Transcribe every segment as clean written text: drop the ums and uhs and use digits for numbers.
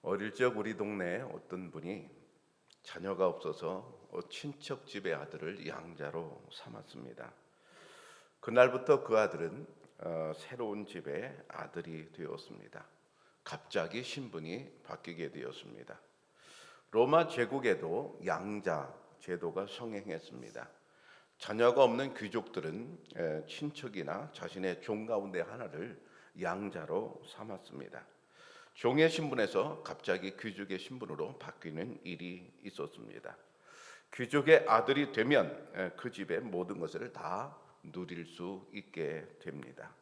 어릴 적 우리 동네에 어떤 분이 자녀가 없어서 친척 집의 아들을 양자로 삼았습니다. 그날부터 그 아들은 새로운 집의 아들이 되었습니다. 갑자기 신분이 바뀌게 되었습니다. 로마 제국에도 양자 제도가 성행했습니다. 자녀가 없는 귀족들은 친척이나 자신의 종 가운데 하나를 양자로 삼았습니다. 종의 신분에서 갑자기 귀족의 신분으로 바뀌는 일이 있었습니다. 귀족의 아들이 되면 그 집의 모든 것을 다 누릴 수 있게 됩니다.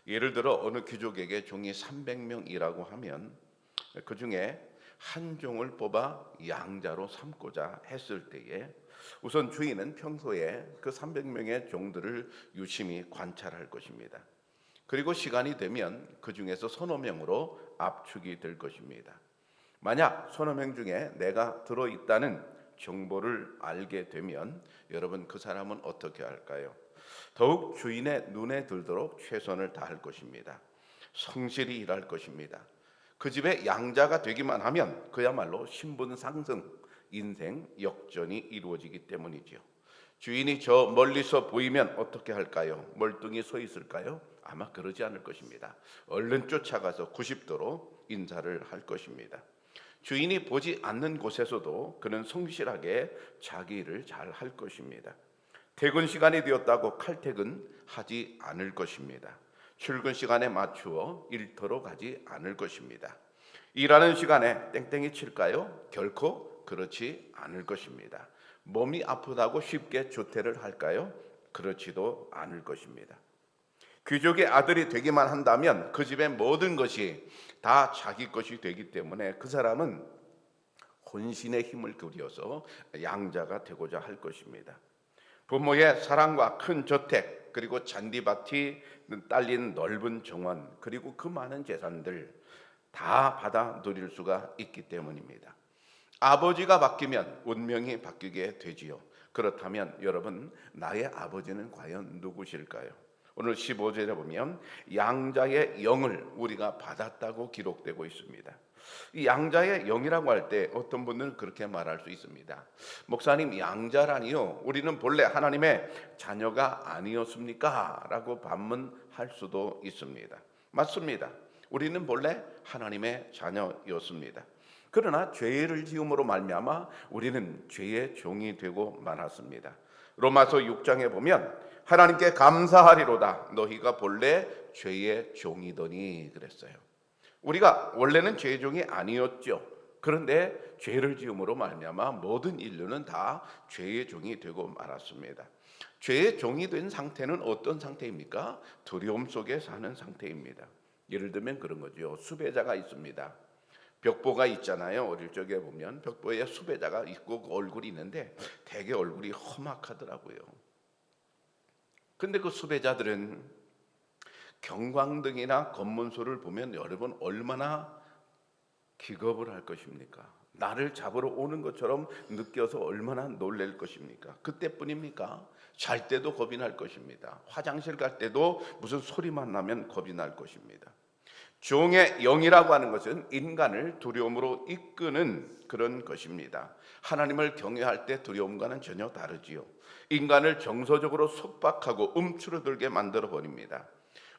예를 들어 어느 귀족에게 종이 300명이라고 하면 그 중에 한 종을 뽑아 양자로 삼고자 했을 때에 우선 주인은 평소에 그 300명의 종들을 유심히 관찰할 것입니다. 그리고 시간이 되면 그 중에서 서너 명으로 압축이 될 것입니다. 만약 서너 명 중에 내가 들어있다는 정보를 알게 되면 여러분 그 사람은 어떻게 할까요? 더욱 주인의 눈에 들도록 최선을 다할 것입니다. 성실히 일할 것입니다. 그 집에 양자가 되기만 하면 그야말로 신분 상승, 인생 역전이 이루어지기 때문이지요. 주인이 저 멀리서 보이면 어떻게 할까요? 멀뚱히 서 있을까요? 아마 그러지 않을 것입니다. 얼른 쫓아가서 90도로 인사를 할 것입니다. 주인이 보지 않는 곳에서도 그는 성실하게 자기 일을 잘 할 것입니다. 퇴근 시간이 되었다고 칼퇴근하지 않을 것입니다. 출근 시간에 맞추어 일터로 가지 않을 것입니다. 일하는 시간에 땡땡이 칠까요? 결코 그렇지 않을 것입니다. 몸이 아프다고 쉽게 조퇴를 할까요? 그렇지도 않을 것입니다. 귀족의 아들이 되기만 한다면 그 집의 모든 것이 다 자기 것이 되기 때문에 그 사람은 혼신의 힘을 들여서 양자가 되고자 할 것입니다. 부모의 사랑과 큰 저택, 그리고 잔디밭이 딸린 넓은 정원, 그리고 그 많은 재산들 다 받아 누릴 수가 있기 때문입니다. 아버지가 바뀌면 운명이 바뀌게 되지요. 그렇다면 여러분, 나의 아버지는 과연 누구실까요? 오늘 15절에 보면 양자의 영을 우리가 받았다고 기록되고 있습니다. 이 양자의 영이라고 할 때 어떤 분들은 그렇게 말할 수 있습니다. 목사님, 양자라니요, 우리는 본래 하나님의 자녀가 아니었습니까? 라고 반문할 수도 있습니다. 맞습니다. 우리는 본래 하나님의 자녀였습니다. 그러나 죄를 지음으로 말미암아 우리는 죄의 종이 되고 말았습니다. 로마서 6장에 보면 하나님께 감사하리로다 너희가 본래 죄의 종이더니 그랬어요. 우리가 원래는 죄의 종이 아니었죠. 그런데 죄를 지음으로 말미암아 모든 인류는 다 죄의 종이 되고 말았습니다. 죄의 종이 된 상태는 어떤 상태입니까? 두려움 속에 사는 상태입니다. 예를 들면 그런 거죠. 수배자가 있습니다. 벽보가 있잖아요. 어릴 적에 보면 벽보에 수배자가 있고 얼굴이 있는데 되게 얼굴이 험악하더라고요. 근데 그 수배자들은 경광등이나 검문소를 보면 여러분 얼마나 기겁을 할 것입니까? 나를 잡으러 오는 것처럼 느껴서 얼마나 놀랄 것입니까? 그때뿐입니까? 잘 때도 겁이 날 것입니다. 화장실 갈 때도 무슨 소리만 나면 겁이 날 것입니다. 종의 영이라고 하는 것은 인간을 두려움으로 이끄는 그런 것입니다. 하나님을 경외할 때 두려움과는 전혀 다르지요. 인간을 정서적으로 속박하고 움츠러들게 만들어 버립니다.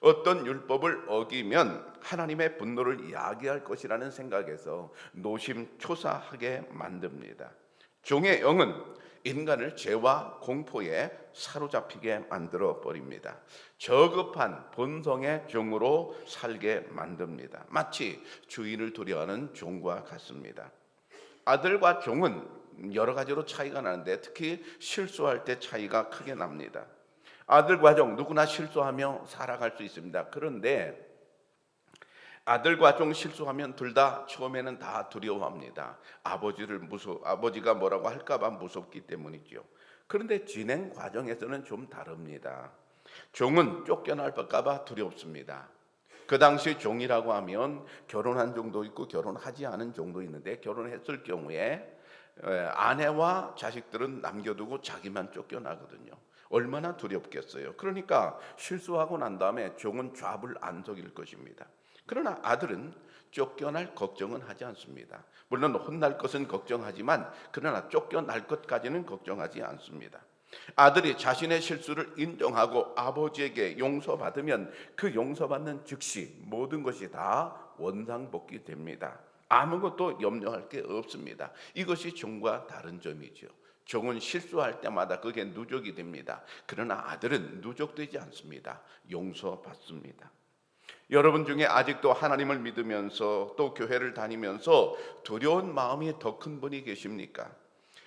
어떤 율법을 어기면 하나님의 분노를 야기할 것이라는 생각에서 노심초사하게 만듭니다. 종의 영은 인간을 죄와 공포에 사로잡히게 만들어 버립니다. 저급한 본성의 종으로 살게 만듭니다. 마치 주인을 두려워하는 종과 같습니다. 아들과 종은 여러 가지로 차이가 나는데 특히 실수할 때 차이가 크게 납니다. 아들과 종 누구나 실수하며 살아갈 수 있습니다. 그런데 아들과 종 실수하면 둘 다 처음에는 다 두려워합니다. 아버지가 뭐라고 할까봐 무섭기 때문이죠. 그런데 진행 과정에서는 좀 다릅니다. 종은 쫓겨날까봐 두렵습니다. 그 당시 종이라고 하면 결혼한 종도 있고 결혼하지 않은 종도 있는데 결혼했을 경우에 아내와 자식들은 남겨두고 자기만 쫓겨나거든요. 얼마나 두렵겠어요. 그러니까 실수하고 난 다음에 종은 좌불 안석일 것입니다. 그러나 아들은 쫓겨날 걱정은 하지 않습니다. 물론 혼날 것은 걱정하지만 그러나 쫓겨날 것까지는 걱정하지 않습니다. 아들이 자신의 실수를 인정하고 아버지에게 용서받으면 그 용서받는 즉시 모든 것이 다 원상복귀 됩니다. 아무것도 염려할 게 없습니다. 이것이 종과 다른 점이죠. 종은 실수할 때마다 그게 누적이 됩니다. 그러나 아들은 누적되지 않습니다. 용서받습니다. 여러분 중에 아직도 하나님을 믿으면서 또 교회를 다니면서 두려운 마음이 더 큰 분이 계십니까?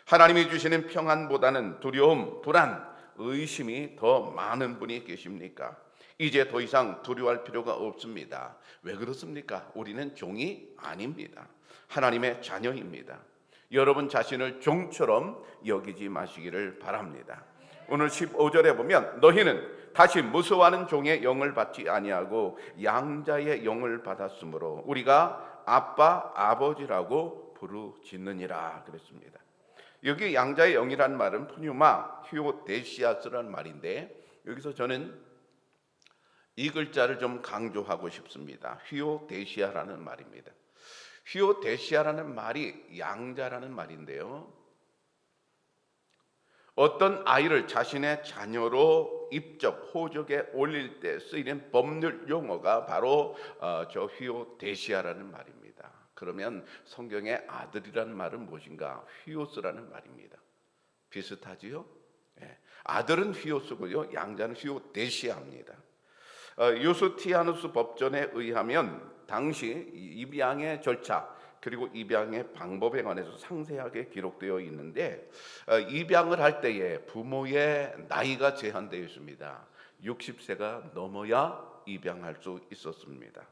하나님이 주시는 평안보다는 두려움, 불안, 의심이 더 많은 분이 계십니까? 이제 더 이상 두려워할 필요가 없습니다. 왜 그렇습니까? 우리는 종이 아닙니다. 하나님의 자녀입니다. 여러분 자신을 종처럼 여기지 마시기를 바랍니다. 오늘 15절에 보면 너희는 다시 무서워하는 종의 영을 받지 아니하고 양자의 영을 받았으므로 우리가 아빠 아버지라고 부르짖느니라 그랬습니다. 여기 양자의 영이란 말은 푸뉴마 휴오데시아스라는 말인데 여기서 저는 이 글자를 좀 강조하고 싶습니다. 휴오데시아라는 말입니다. 휴오데시아라는 말이 양자라는 말인데요. 어떤 아이를 자신의 자녀로 입적, 호적에 올릴 때 쓰이는 법률 용어가 바로 저 휴오데시아라는 말입니다. 그러면 성경의 아들이라는 말은 무엇인가? 휘오스라는 말입니다. 비슷하지요? 네. 아들은 휘오스고요, 양자는 휴오데시아입니다. 유스티아누스 법전에 의하면 당시 입양의 절차 그리고 입양의 방법에 관해서 상세하게 기록되어 있는데 입양을 할 때에 부모의 나이가 제한되어 있습니다. 60세가 넘어야 입양할 수 있었습니다.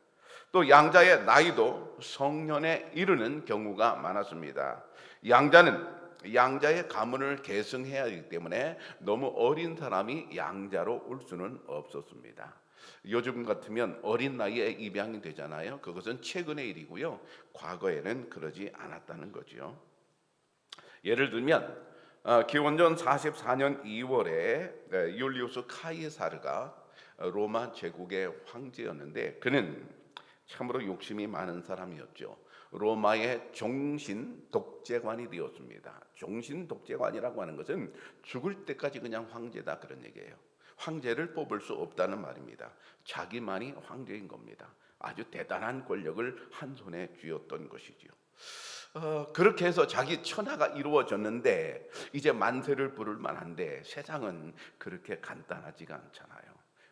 또 양자의 나이도 성년에 이르는 경우가 많았습니다. 양자의 가문을 계승해야 하기 때문에 너무 어린 사람이 양자로 올 수는 없었습니다. 요즘 같으면 어린 나이에 입양이 되잖아요. 그것은 최근의 일이고요. 과거에는 그러지 않았다는 거죠. 예를 들면 기원전 44년 2월에 율리우스 카이사르가 로마 제국의 황제였는데 그는 참으로 욕심이 많은 사람이었죠. 로마의 종신 독재관이 되었습니다. 종신 독재관이라고 하는 것은 죽을 때까지 그냥 황제다 그런 얘기예요. 황제를 뽑을 수 없다는 말입니다. 자기만이 황제인 겁니다. 아주 대단한 권력을 한 손에 쥐었던 것이지요. 그렇게 해서 자기 천하가 이루어졌는데 이제 만세를 부를 만한데 세상은 그렇게 간단하지가 않잖아요.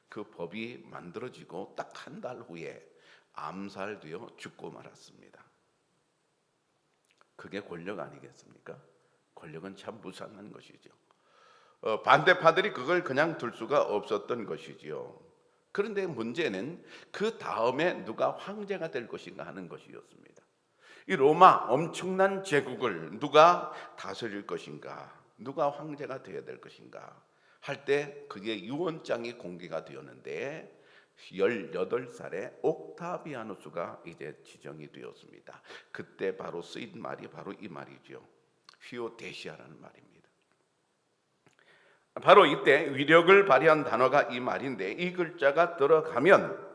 그 법이 만들어지고 딱 한 달 후에 암살되어 죽고 말았습니다. 그게 권력 아니겠습니까? 권력은 참 무상한 것이죠. 반대파들이 그걸 그냥 둘 수가 없었던 것이지요. 그런데 문제는 그 다음에 누가 황제가 될 것인가 하는 것이었습니다. 이 로마 엄청난 제국을 누가 다스릴 것인가, 누가 황제가 되어야 될 것인가 할 때 그게 유언장이 공개가 되었는데 18살에 옥타비아누스가 이제 지정이 되었습니다. 그때 바로 쓰인 말이 바로 이 말이죠. 휴오데시아라는 말입니다. 바로 이때 위력을 발휘한 단어가 이 말인데 이 글자가 들어가면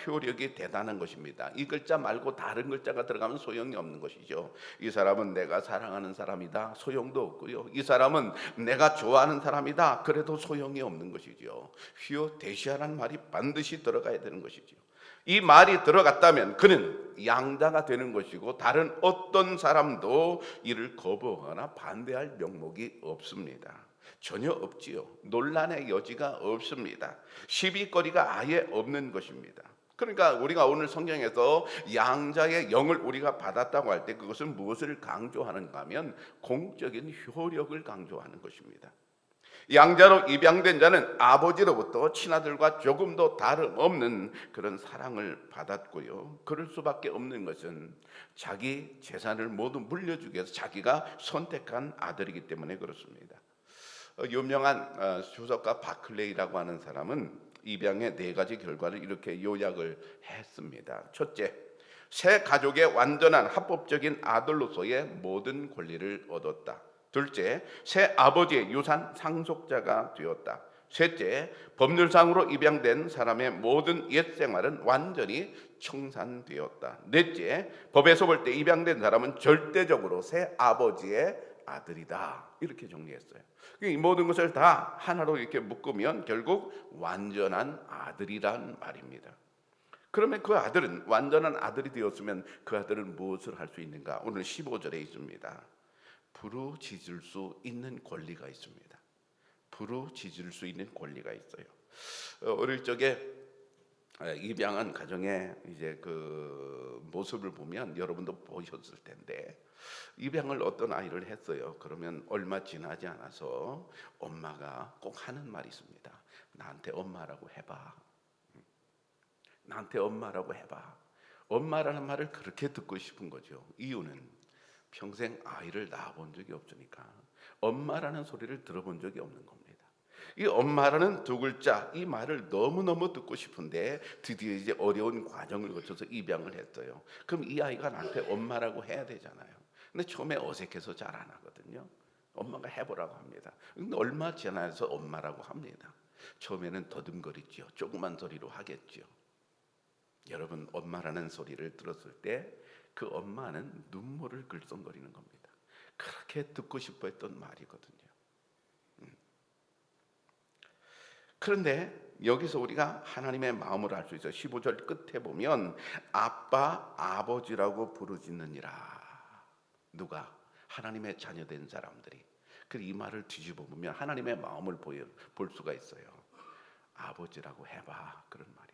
효력이 대단한 것입니다. 이 글자 말고 다른 글자가 들어가면 소용이 없는 것이죠. 이 사람은 내가 사랑하는 사람이다. 소용도 없고요. 이 사람은 내가 좋아하는 사람이다. 그래도 소용이 없는 것이죠. 휴오데시아라는 말이 반드시 들어가야 되는 것이죠. 이 말이 들어갔다면 그는 양자가 되는 것이고 다른 어떤 사람도 이를 거부하거나 반대할 명목이 없습니다. 전혀 없지요. 논란의 여지가 없습니다. 시비거리가 아예 없는 것입니다. 그러니까 우리가 오늘 성경에서 양자의 영을 우리가 받았다고 할 때 그것은 무엇을 강조하는가 하면 공적인 효력을 강조하는 것입니다. 양자로 입양된 자는 아버지로부터 친아들과 조금도 다름없는 그런 사랑을 받았고요. 그럴 수밖에 없는 것은 자기 재산을 모두 물려주기 위해서 자기가 선택한 아들이기 때문에 그렇습니다. 유명한 주석가 바클레이라고 하는 사람은 입양의 4가지 결과를 이렇게 요약을 했습니다. 첫째, 새 가족의 완전한 합법적인 아들로서의 모든 권리를 얻었다. 둘째, 새 아버지의 유산 상속자가 되었다. 셋째, 법률상으로 입양된 사람의 모든 옛 생활은 완전히 청산되었다. 넷째, 법에서 볼 때 입양된 사람은 절대적으로 새 아버지의 아들이다. 이렇게 정리했어요. 이 모든 것을 다 하나로 이렇게 묶으면 결국 완전한 아들이란 말입니다. 그러면 그 아들은, 완전한 아들이 되었으면 그 아들은 무엇을 할 수 있는가? 오늘 15절에 있습니다. 부르짖을 수 있는 권리가 있습니다. 부르짖을 수 있는 권리가 있어요. 어릴 적에 입양한 가정의 이제 그 모습을 보면 여러분도 보셨을 텐데, 입양을 어떤 아이를 했어요. 그러면 얼마 지나지 않아서 엄마가 꼭 하는 말이 있습니다. 나한테 엄마라고 해봐. 나한테 엄마라고 해봐. 엄마라는 말을 그렇게 듣고 싶은 거죠. 이유는 평생 아이를 낳아본 적이 없으니까 엄마라는 소리를 들어본 적이 없는 겁니다. 이 엄마라는 두 글자, 이 말을 너무너무 듣고 싶은데 드디어 이제 어려운 과정을 거쳐서 입양을 했어요. 그럼 이 아이가 나한테 엄마라고 해야 되잖아요. 근데 처음에 어색해서 잘 안 하거든요. 엄마가 해보라고 합니다. 근데 얼마 지나서 엄마라고 합니다. 처음에는 더듬거리죠. 조그만 소리로 하겠죠. 여러분, 엄마라는 소리를 들었을 때 그 엄마는 눈물을 글썽거리는 겁니다. 그렇게 듣고 싶어 했던 말이거든요. 그런데 여기서 우리가 하나님의 마음을 알 수 있어요. 15절 끝에 보면 아빠, 아버지라고 부르짖느니라. 누가? 하나님의 자녀된 사람들이. 이 말을 뒤집어 보면 하나님의 마음을 볼 수가 있어요. 아버지라고 해봐, 그런 말이에요.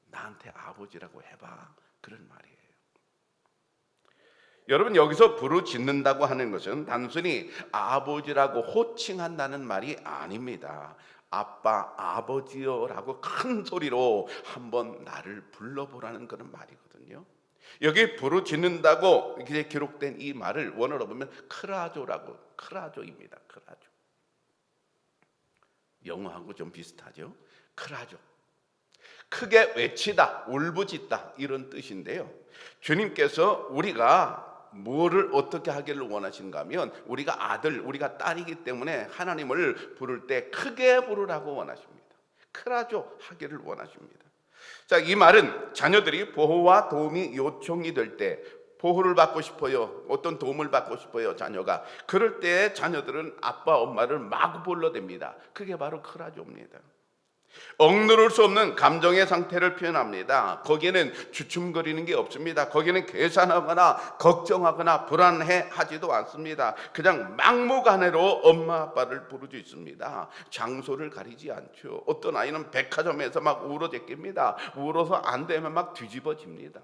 나한테 아버지라고 해봐, 그런 말이에요. 여러분, 여기서 부르짖는다고 하는 것은 단순히 아버지라고 호칭한다는 말이 아닙니다. 아빠, 아버지여라고 큰 소리로 한번 나를 불러보라는 그런 말이거든요. 여기 부르짖는다고 이렇게 기록된 이 말을 원어로 보면 크라조입니다. 크라조. 영어하고 좀 비슷하죠. 크라조. 크게 외치다, 울부짖다, 이런 뜻인데요. 주님께서 우리가 뭐를 어떻게 하기를 원하시는가 하면 우리가 아들, 우리가 딸이기 때문에 하나님을 부를 때 크게 부르라고 원하십니다. 크라조 하기를 원하십니다. 자, 이 말은 자녀들이 보호와 도움이 요청이 될 때, 보호를 받고 싶어요, 어떤 도움을 받고 싶어요, 자녀가. 그럴 때 자녀들은 아빠, 엄마를 막 불러댑니다. 그게 바로 크라조입니다. 억누를 수 없는 감정의 상태를 표현합니다. 거기에는 주춤거리는 게 없습니다. 거기에는 계산하거나 걱정하거나 불안해하지도 않습니다. 그냥 막무가내로 엄마 아빠를 부르짖습니다. 장소를 가리지 않죠. 어떤 아이는 백화점에서 막 울어대깁니다. 울어서 안 되면 막 뒤집어집니다.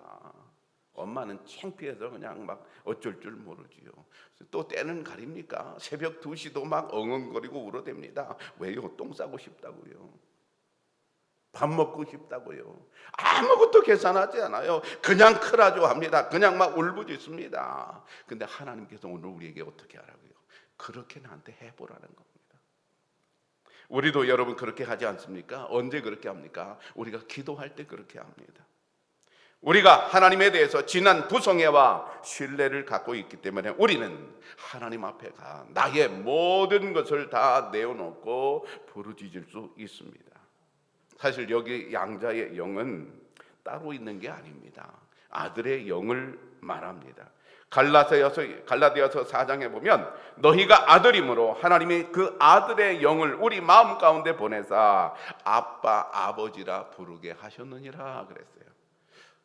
엄마는 창피해서 그냥 막 어쩔 줄 모르지요. 또 때는 가립니까? 새벽 2시도 막 엉엉거리고 울어댑니다. 왜요? 똥 싸고 싶다고요. 밥 먹고 싶다고요. 아무것도 계산하지 않아요. 그냥 크라조 합니다. 그냥 막 울부짖습니다. 근데 하나님께서 오늘 우리에게 어떻게 하라고요? 그렇게 나한테 해보라는 겁니다. 우리도 여러분 그렇게 하지 않습니까? 언제 그렇게 합니까? 우리가 기도할 때 그렇게 합니다. 우리가 하나님에 대해서 진한 부성애와 신뢰를 갖고 있기 때문에 우리는 하나님 앞에 가 나의 모든 것을 다 내어놓고 부르짖을 수 있습니다. 사실 여기 양자의 영은 따로 있는 게 아닙니다. 아들의 영을 말합니다. 갈라디아서 4장에 보면 너희가 아들이므로 하나님이 그 아들의 영을 우리 마음 가운데 보내사 아빠, 아버지라 부르게 하셨느니라 그랬어요.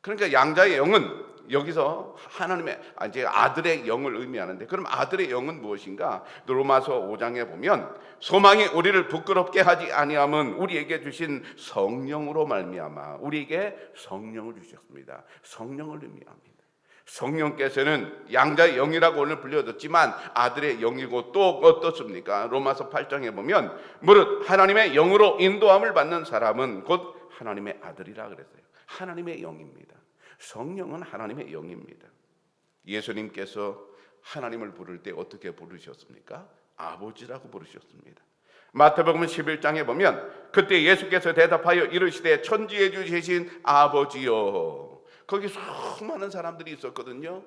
그러니까 양자의 영은 여기서 하나님의 이제 아들의 영을 의미하는데, 그럼 아들의 영은 무엇인가? 로마서 5장에 보면 소망이 우리를 부끄럽게 하지 아니함은 우리에게 주신 성령으로 말미암아 우리에게 성령을 주셨습니다. 성령을 의미합니다. 성령께서는 양자의 영이라고 오늘 불려졌지만 아들의 영이고 또 어떻습니까? 로마서 8장에 보면 무릇 하나님의 영으로 인도함을 받는 사람은 곧 하나님의 아들이라 그랬어요. 하나님의 영입니다. 성령은 하나님의 영입니다. 예수님께서 하나님을 부를 때 어떻게 부르셨습니까? 아버지라고 부르셨습니다. 마태복음 11장에 보면 그때 예수께서 대답하여 이르시되 천지에 주신 아버지여. 거기 수많은 사람들이 있었거든요.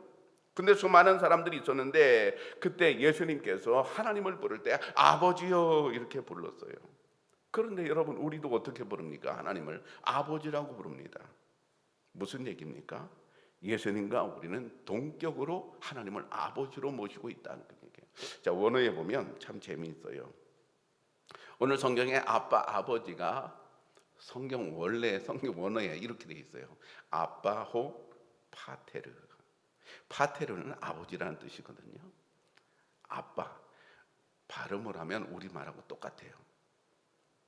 근데 수많은 사람들이 있었는데 그때 예수님께서 하나님을 부를 때 아버지요 이렇게 불렀어요. 그런데 여러분, 우리도 어떻게 부릅니까? 하나님을 아버지라고 부릅니다. 무슨 얘기입니까? 예수님과 우리는 동격으로 하나님을 아버지로 모시고 있다는 얘기예요. 자, 원어에 보면 참 재미있어요. 오늘 성경에 아빠, 아버지가 원래 성경 원어에 이렇게 돼 있어요. 아빠호 파테르. 파테르는 아버지라는 뜻이거든요. 아빠, 발음을 하면 우리말하고 똑같아요.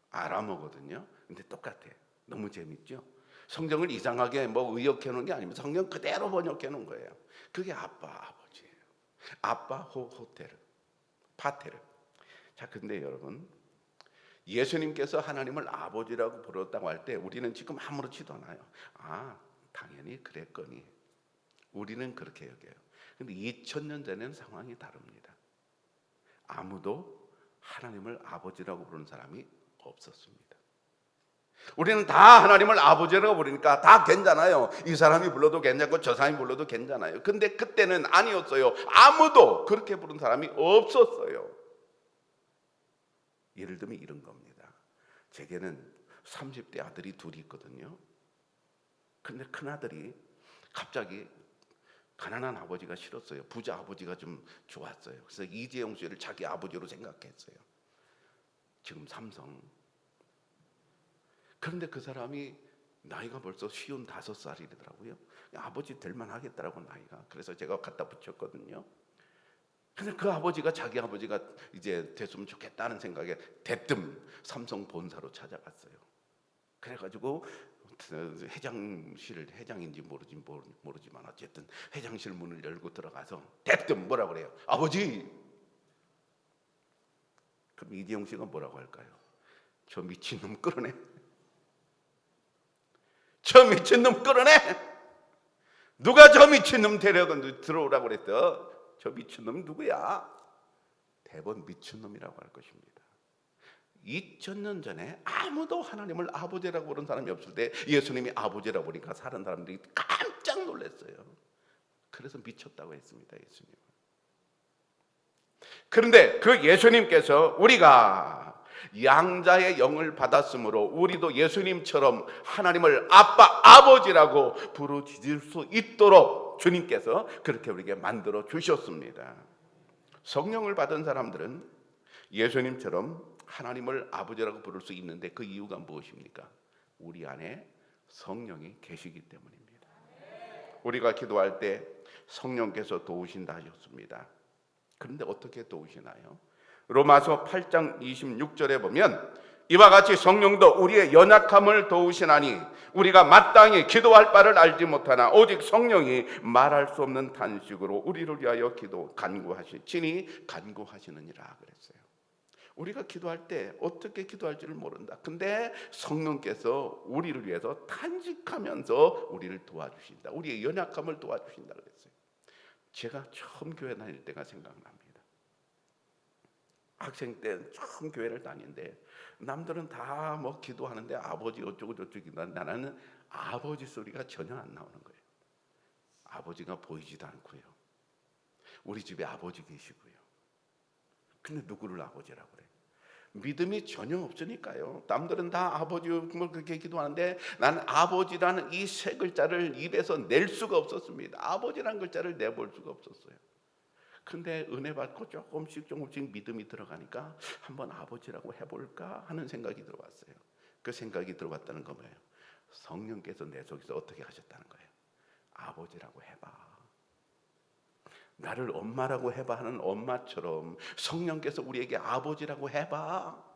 아람어거든요. 근데 똑같아요. 너무 재밌죠? 성경을 이상하게 의역해 놓은 게 아니면 성경 그대로 번역해 놓은 거예요. 그게 아빠, 아버지예요. 아빠 호테르, 파테르. 자, 근데 여러분, 예수님께서 하나님을 아버지라고 부르었다고 할 때 우리는 지금 아무렇지도 않아요. 당연히 그랬거니. 우리는 그렇게 여겨요. 근데 2000년 전에는 상황이 다릅니다. 아무도 하나님을 아버지라고 부르는 사람이 없었습니다. 우리는 다 하나님을 아버지라고 부르니까 다 괜찮아요. 이 사람이 불러도 괜찮고 저 사람이 불러도 괜찮아요. 근데 그때는 아니었어요. 아무도 그렇게 부른 사람이 없었어요. 예를 들면 이런 겁니다. 제게는 30대 아들이 둘이 있거든요. 근데 큰아들이 갑자기 가난한 아버지가 싫었어요. 부자 아버지가 좀 좋았어요. 그래서 이재용 씨를 자기 아버지로 생각했어요. 지금 삼성. 그런데 그 사람이 나이가 벌써 55살이더라고요. 아버지 될만 하겠더라고, 나이가. 그래서 제가 갖다 붙였거든요. 근데 그 아버지가 자기 아버지가 이제 됐으면 좋겠다는 생각에 대뜸 삼성 본사로 찾아갔어요. 그래가지고 회장인지 모르지만 어쨌든 회장실 문을 열고 들어가서 대뜸 뭐라 그래요? 아버지! 그럼 이재용 씨가 뭐라고 할까요? 저 미친놈 끌어내. 저 미친놈 끌어내. 누가 저 미친놈 데려가 들어오라고 그랬어? 저 미친놈이 누구야? 대부분 미친놈이라고 할 것입니다. 2000년 전에 아무도 하나님을 아버지라고 부르는 사람이 없을 때 예수님이 아버지라고 보니까 사는 사람들이 깜짝 놀랐어요. 그래서 미쳤다고 했습니다, 예수님. 그런데 그 예수님께서 우리가 양자의 영을 받았으므로 우리도 예수님처럼 하나님을 아빠, 아버지라고 부르짖을 수 있도록 주님께서 그렇게 우리에게 만들어 주셨습니다. 성령을 받은 사람들은 예수님처럼 하나님을 아버지라고 부를 수 있는데 그 이유가 무엇입니까? 우리 안에 성령이 계시기 때문입니다. 우리가 기도할 때 성령께서 도우신다 하셨습니다. 그런데 어떻게 도우시나요? 로마서 8장 26절에 보면 이와 같이 성령도 우리의 연약함을 도우시나니 우리가 마땅히 기도할 바를 알지 못하나 오직 성령이 말할 수 없는 탄식으로 우리를 위하여 간구하시니라 그랬어요. 우리가 기도할 때 어떻게 기도할지를 모른다. 근데 성령께서 우리를 위해서 탄식하면서 우리를 도와주신다. 우리의 연약함을 도와주신다 그랬어요. 제가 처음 교회 다닐 때가 생각납니다. 학생 때 처음 교회를 다니는데 남들은 다 기도하는데 아버지 어쩌고 저쩌고 나는 아버지 소리가 전혀 안 나오는 거예요. 아버지가 보이지도 않고요. 우리 집에 아버지 계시고요. 근데 누구를 아버지라고 그래? 믿음이 전혀 없으니까요. 남들은 다 아버지 그렇게 기도하는데 나는 아버지라는 이 세 글자를 입에서 낼 수가 없었습니다. 아버지라는 글자를 내볼 수가 없었어요. 근데 은혜 받고 조금씩 믿음이 들어가니까 한번 아버지라고 해볼까 하는 생각이 들어왔어요. 그 생각이 들어왔다는 건 뭐예요? 성령께서 내 속에서 어떻게 하셨다는 거예요? 아버지라고 해봐. 나를 엄마라고 해봐 하는 엄마처럼 성령께서 우리에게 아버지라고 해봐.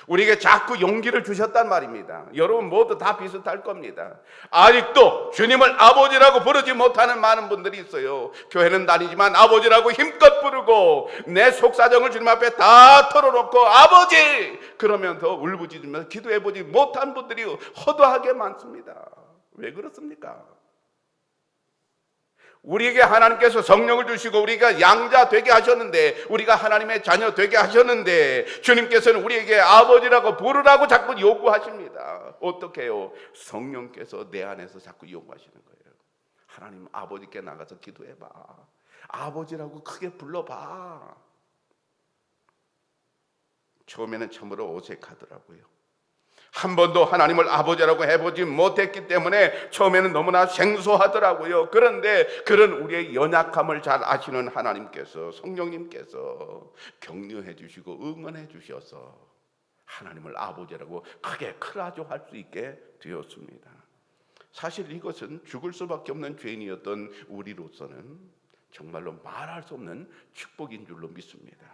우리에게 자꾸 용기를 주셨단 말입니다. 여러분 모두 다 비슷할 겁니다. 아직도 주님을 아버지라고 부르지 못하는 많은 분들이 있어요. 교회는 다니지만 아버지라고 힘껏 부르고 내 속사정을 주님 앞에 다 털어놓고 아버지! 그러면서 울부짖으면서 기도해보지 못한 분들이 허다하게 많습니다. 왜 그렇습니까? 우리에게 하나님께서 성령을 주시고 우리가 양자 되게 하셨는데 우리가 하나님의 자녀 되게 하셨는데 주님께서는 우리에게 아버지라고 부르라고 자꾸 요구하십니다. 어떻게 해요? 성령께서 내 안에서 자꾸 요구하시는 거예요. 하나님 아버지께 나가서 기도해봐. 아버지라고 크게 불러봐. 처음에는 참으로 어색하더라고요. 한 번도 하나님을 아버지라고 해보지 못했기 때문에 처음에는 너무나 생소하더라고요. 그런데 그런 우리의 연약함을 잘 아시는 하나님께서, 성령님께서 격려해 주시고 응원해 주셔서 하나님을 아버지라고 크게 크라조 할 수 있게 되었습니다. 사실 이것은 죽을 수밖에 없는 죄인이었던 우리로서는 정말로 말할 수 없는 축복인 줄로 믿습니다.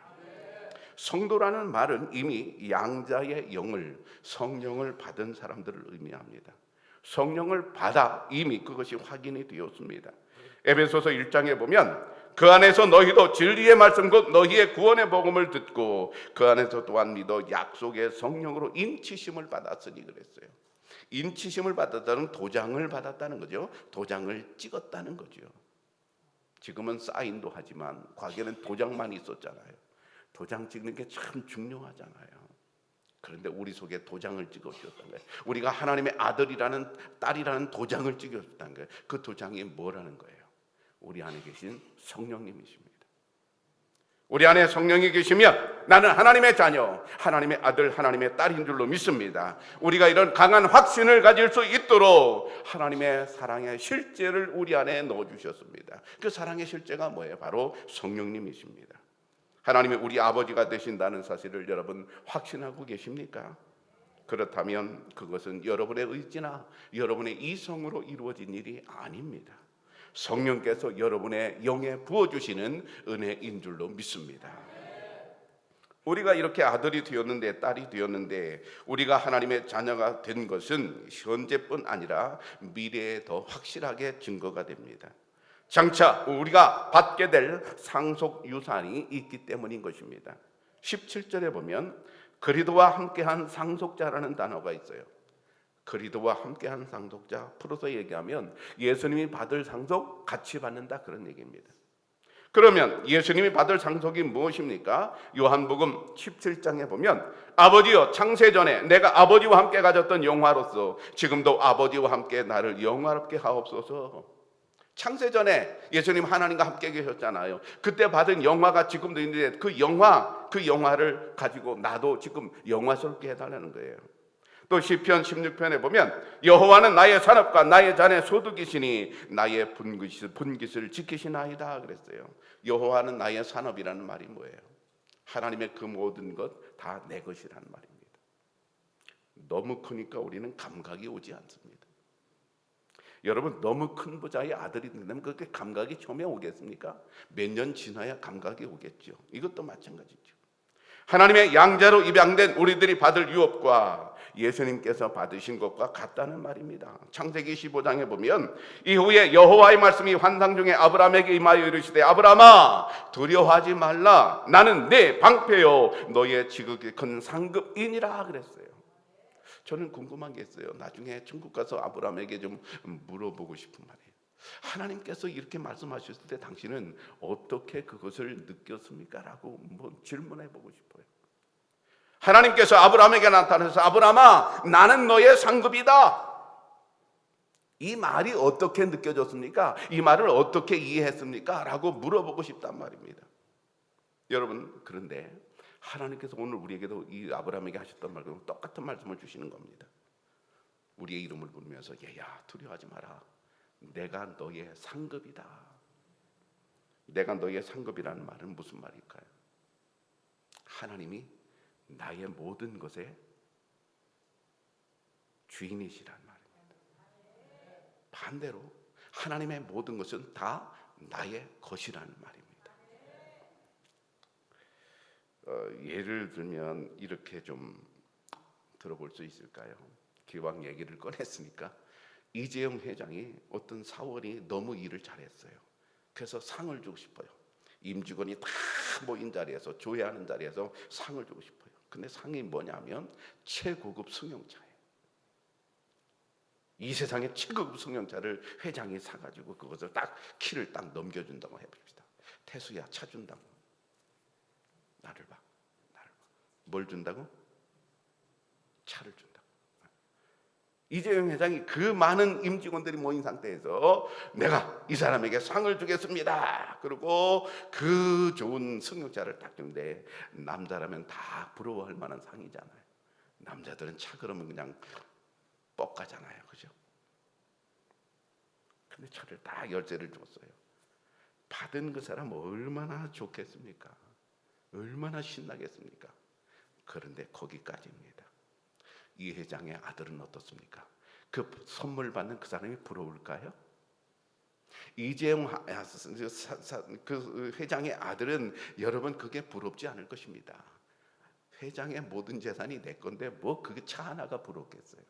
성도라는 말은 이미 양자의 영을, 성령을 받은 사람들을 의미합니다. 성령을 받아 이미 그것이 확인이 되었습니다. 에베소서 1장에 보면 그 안에서 너희도 진리의 말씀 곧 너희의 구원의 복음을 듣고 그 안에서 또한 믿어 약속의 성령으로 인치심을 받았으니 그랬어요. 인치심을 받았다는 도장을 받았다는 거죠. 도장을 찍었다는 거죠. 지금은 사인도 하지만 과거에는 도장만 있었잖아요. 도장 찍는 게 참 중요하잖아요. 그런데 우리 속에 도장을 찍어주셨던 거예요. 우리가 하나님의 아들이라는, 딸이라는 도장을 찍어줬다는 거예요. 그 도장이 뭐라는 거예요? 우리 안에 계신 성령님이십니다. 우리 안에 성령이 계시면 나는 하나님의 자녀, 하나님의 아들, 하나님의 딸인 줄로 믿습니다. 우리가 이런 강한 확신을 가질 수 있도록 하나님의 사랑의 실제를 우리 안에 넣어주셨습니다. 그 사랑의 실제가 뭐예요? 바로 성령님이십니다. 하나님이 우리 아버지가 되신다는 사실을 여러분 확신하고 계십니까? 그렇다면 그것은 여러분의 의지나 여러분의 이성으로 이루어진 일이 아닙니다. 성령께서 여러분의 영에 부어주시는 은혜인 줄로 믿습니다. 우리가 이렇게 아들이 되었는데, 딸이 되었는데, 우리가 하나님의 자녀가 된 것은 현재뿐 아니라 미래에 더 확실하게 증거가 됩니다. 장차 우리가 받게 될 상속 유산이 있기 때문인 것입니다. 17절에 보면 그리스도와 함께한 상속자라는 단어가 있어요. 그리스도와 함께한 상속자, 풀어서 얘기하면 예수님이 받을 상속 같이 받는다, 그런 얘기입니다. 그러면 예수님이 받을 상속이 무엇입니까? 요한복음 17장에 보면 아버지여, 창세전에 내가 아버지와 함께 가졌던 영화로서 지금도 아버지와 함께 나를 영화롭게 하옵소서. 창세전에 예수님 하나님과 함께 계셨잖아요. 그때 받은 영화가 지금도 있는데 그 영화를 가지고 나도 지금 영화스럽게 해달라는 거예요. 또 시편 16편에 보면 여호와는 나의 산업과 나의 잔의 소득이시니 나의 분깃을 지키시나이다 그랬어요. 여호와는 나의 산업이라는 말이 뭐예요? 하나님의 그 모든 것 다 내 것이라는 말입니다. 너무 크니까 우리는 감각이 오지 않습니다. 여러분, 너무 큰 부자의 아들이 된다면 그렇게 감각이 처음에 오겠습니까? 몇 년 지나야 감각이 오겠죠. 이것도 마찬가지죠. 하나님의 양자로 입양된 우리들이 받을 유업과 예수님께서 받으신 것과 같다는 말입니다. 창세기 15장에 보면 이후에 여호와의 말씀이 환상 중에 아브라함에게 임하여 이르시되 아브라함아 두려워하지 말라 나는 네 방패요 너의 지극히 큰 상급이니라 그랬어요. 저는 궁금한 게 있어요. 나중에 천국 가서 아브라함에게 좀 물어보고 싶은 말이에요. 하나님께서 이렇게 말씀하셨을 때 당신은 어떻게 그것을 느꼈습니까? 라고 질문해 보고 싶어요. 하나님께서 아브라함에게 나타나서 아브라함아 나는 너의 상급이다. 이 말이 어떻게 느껴졌습니까? 이 말을 어떻게 이해했습니까? 라고 물어보고 싶단 말입니다. 여러분, 그런데 하나님께서 오늘 우리에게도 이 아브라함에게 하셨던 말과 똑같은 말씀을 주시는 겁니다. 우리의 이름을 부르면서 얘야 두려워하지 마라. 내가 너의 상급이다. 내가 너의 상급이라는 말은 무슨 말일까요? 하나님이 나의 모든 것의 주인이시란 말입니다. 반대로 하나님의 모든 것은 다 나의 것이라는 말입니다. 예를 들면 이렇게 좀 들어볼 수 있을까요? 기왕 얘기를 꺼냈으니까 이재용 회장이 어떤 사원이 너무 일을 잘했어요. 그래서 상을 주고 싶어요. 임직원이 다 모인 자리에서, 조회하는 자리에서 상을 주고 싶어요. 근데 상이 뭐냐면 최고급 승용차예요. 이 세상의 최고급 승용차를 회장이 사가지고 그것을 딱 키를 딱 넘겨준다고 해봅시다. 태수야 차 준다고. 나를 봐. 뭘 준다고? 차를 준다고. 이재용 회장이 그 많은 임직원들이 모인 상태에서 내가 이 사람에게 상을 주겠습니다. 그리고 그 좋은 승용차를 딱 주는데 남자라면 다 부러워할 만한 상이잖아요. 남자들은 차 그러면 그냥 뻑가잖아요, 그죠? 근데 차를 딱 열쇠를 줬어요. 받은 그 사람 얼마나 좋겠습니까? 얼마나 신나겠습니까? 그런데 거기까지입니다. 이 회장의 아들은 어떻습니까? 그 선물 받는 그 사람이 부러울까요? 이재용 그 회장의 아들은 여러분 그게 부럽지 않을 것입니다. 회장의 모든 재산이 내 건데 뭐 그게 차 하나가 부럽겠어요?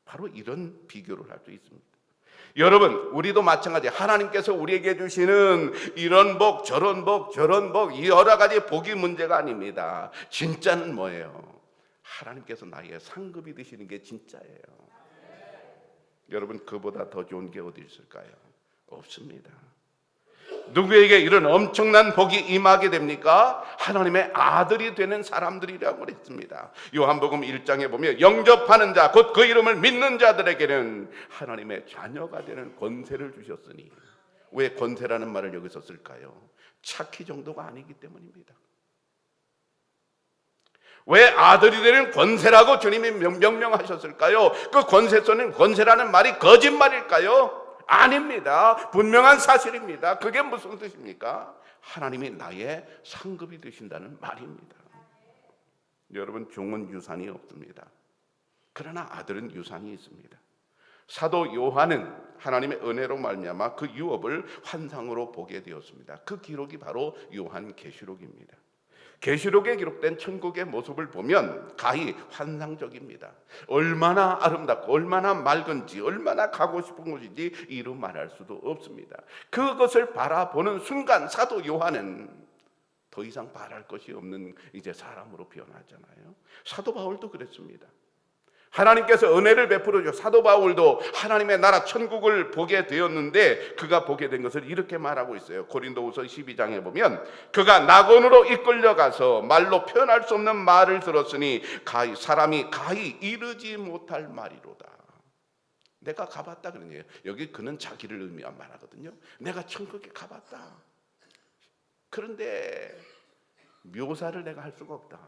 바로 이런 비교를 할 수 있습니다. 여러분, 우리도 마찬가지. 하나님께서 우리에게 주시는 이런 복, 저런 복, 저런 복, 이 여러 가지 복이 문제가 아닙니다. 진짜는 뭐예요? 하나님께서 나의 상급이 되시는 게 진짜예요. 여러분, 그보다 더 좋은 게 어디 있을까요? 없습니다. 누구에게 이런 엄청난 복이 임하게 됩니까? 하나님의 아들이 되는 사람들이라고 그랬습니다. 요한복음 1장에 보면 영접하는 자, 곧 그 이름을 믿는 자들에게는 하나님의 자녀가 되는 권세를 주셨으니. 왜 권세라는 말을 여기서 쓸까요? 차키 정도가 아니기 때문입니다. 왜 아들이 되는 권세라고 주님이 명령하셨을까요? 그 권세라는 말이 거짓말일까요? 아닙니다. 분명한 사실입니다. 그게 무슨 뜻입니까? 하나님이 나의 상급이 되신다는 말입니다. 여러분, 종은 유산이 없습니다. 그러나 아들은 유산이 있습니다. 사도 요한은 하나님의 은혜로 말미암아 그 유업을 환상으로 보게 되었습니다. 그 기록이 바로 요한계시록입니다. 계시록에 기록된 천국의 모습을 보면 가히 환상적입니다. 얼마나 아름답고 얼마나 맑은지, 얼마나 가고 싶은 곳인지 이루 말할 수도 없습니다. 그것을 바라보는 순간 사도 요한은 더 이상 바랄 것이 없는 이제 사람으로 변하잖아요. 사도 바울도 그랬습니다. 하나님께서 은혜를 베풀어 줘 사도 바울도 하나님의 나라 천국을 보게 되었는데 그가 보게 된 것을 이렇게 말하고 있어요. 고린도후서 12장에 보면 그가 낙원으로 이끌려가서 말로 표현할 수 없는 말을 들었으니 사람이 가히 이르지 못할 말이로다. 내가 가봤다 그런 얘기예요. 여기 그는 자기를 의미한 말하거든요. 내가 천국에 가봤다. 그런데 묘사를 내가 할 수가 없다.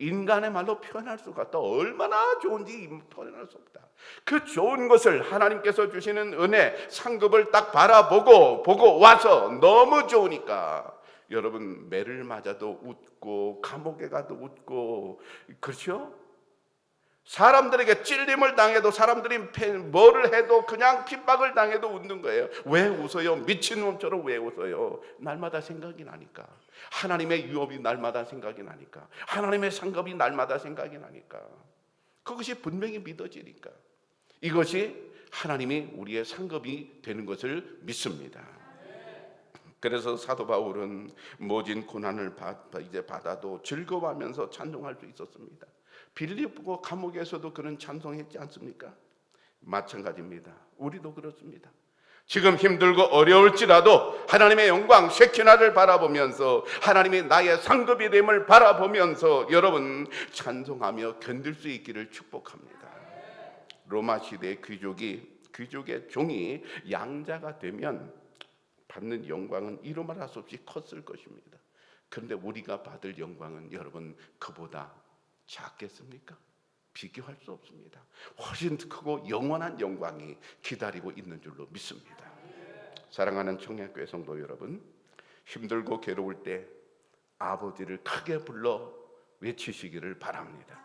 인간의 말로 표현할 수가 없다. 얼마나 좋은지 표현할 수 없다. 그 좋은 것을 하나님께서 주시는 은혜, 상급을 딱 보고 와서 너무 좋으니까 여러분 매를 맞아도 웃고 감옥에 가도 웃고 그렇죠? 사람들에게 찔림을 당해도 사람들이 뭐를 해도 그냥 핍박을 당해도 웃는 거예요. 왜 웃어요? 미친놈처럼 왜 웃어요? 날마다 생각이 나니까. 하나님의 유업이 날마다 생각이 나니까. 하나님의 상급이 날마다 생각이 나니까. 그것이 분명히 믿어지니까. 이것이 하나님이 우리의 상급이 되는 것을 믿습니다. 그래서 사도 바울은 모진 고난을 이제 받아도 즐거워하면서 찬송할 수 있었습니다. 빌립보 감옥에서도 그런 찬송했지 않습니까? 마찬가지입니다. 우리도 그렇습니다. 지금 힘들고 어려울지라도 하나님의 영광 쉐키나를 바라보면서 하나님이 나의 상급이 됨을 바라보면서 여러분 찬송하며 견딜 수 있기를 축복합니다. 로마 시대의 귀족의 종이 양자가 되면 받는 영광은 이루 말할 수 없이 컸을 것입니다. 그런데 우리가 받을 영광은 여러분 그보다 작겠습니까? 비교할 수 없습니다. 훨씬 크고 영원한 영광이 기다리고 있는 줄로 믿습니다. 사랑하는 청년교회 성도 여러분, 힘들고 괴로울 때 아버지를 크게 불러 외치시기를 바랍니다.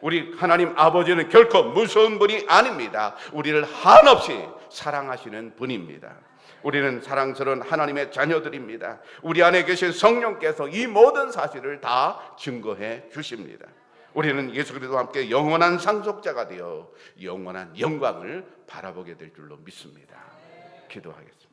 우리 하나님 아버지는 결코 무서운 분이 아닙니다. 우리를 한없이 사랑하시는 분입니다. 우리는 사랑스러운 하나님의 자녀들입니다. 우리 안에 계신 성령께서 이 모든 사실을 다 증거해 주십니다. 우리는 예수 그리스도와 함께 영원한 상속자가 되어 영원한 영광을 바라보게 될 줄로 믿습니다. 기도하겠습니다.